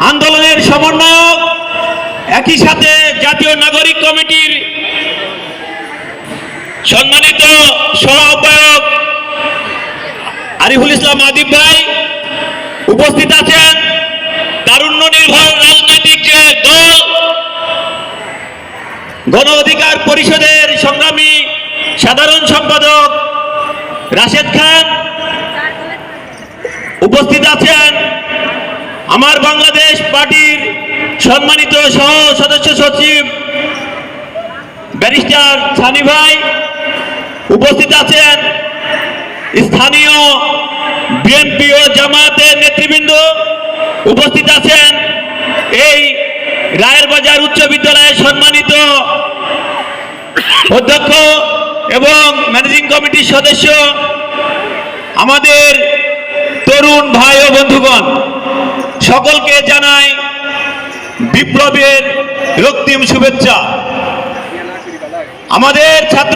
আন্দোলনের সমন্বয়ক, একই সাথে জাতীয় নাগরিক কমিটির সম্মানিত সহ আহ্বায়ক আরিফুল ইসলাম আদিব ভাই উপস্থিত আছেন। তারুণ্য নির্ভর রাজনৈতিক যে দল গণ অধিকার পরিষদের সংগ্রামী সাধারণ সম্পাদক রাশেদ খান উপস্থিত আছেন। আমার বাংলাদেশ পার্টির সম্মানিত সহ সদস্য সচিব ব্যারিস্টার ছানি ভাই উপস্থিত আছেন। স্থানীয় বিএনপি ও জামায়াতের নেতৃবৃন্দ উপস্থিত আছেন। এই রায়ের বাজার উচ্চ বিদ্যালয়ের সম্মানিত অধ্যক্ষ এবং ম্যানেজিং কমিটির সদস্য, আমাদের তরুণ ভাই ও বন্ধুগণ, সকলকে জানাই বিপ্লবের রক্তিম শুভেচ্ছা। আমাদের ছাত্র